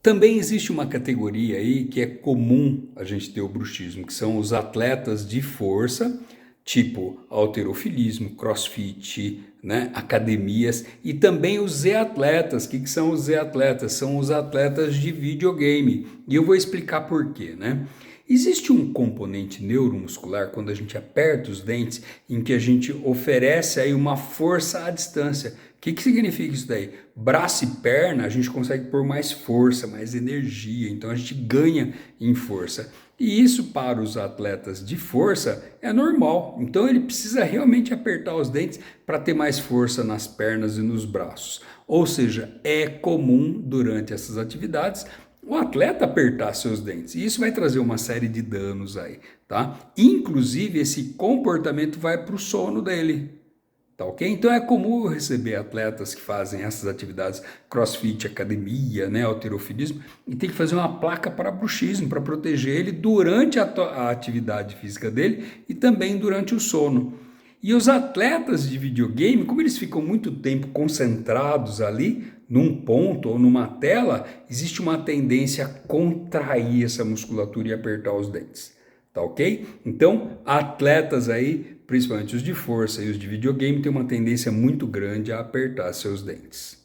Também existe uma categoria aí que é comum a gente ter o bruxismo, que são os atletas de força, tipo halterofilismo, crossfit, né, academias, e também os Z-atletas. O que são os Z-atletas? São os atletas de videogame. E eu vou explicar por quê, né? Existe um componente neuromuscular quando a gente aperta os dentes em que a gente oferece aí uma força à distância. O que significa isso daí? Braço e perna a gente consegue pôr mais força, mais energia, então a gente ganha em força. E isso para os atletas de força é normal. Então ele precisa realmente apertar os dentes para ter mais força nas pernas e nos braços. Ou seja, é comum durante essas atividades o atleta apertar seus dentes. E isso vai trazer uma série de danos aí, tá? Inclusive, esse comportamento vai para o sono dele, tá ok? Então é comum eu receber atletas que fazem essas atividades, crossfit, academia, né, halterofilismo, e tem que fazer uma placa para bruxismo, para proteger ele durante a atividade física dele e também durante o sono. E os atletas de videogame, como eles ficam muito tempo concentrados ali, num ponto ou numa tela, existe uma tendência a contrair essa musculatura e apertar os dentes. Tá ok? Então, atletas aí, principalmente os de força e os de videogame, têm uma tendência muito grande a apertar seus dentes.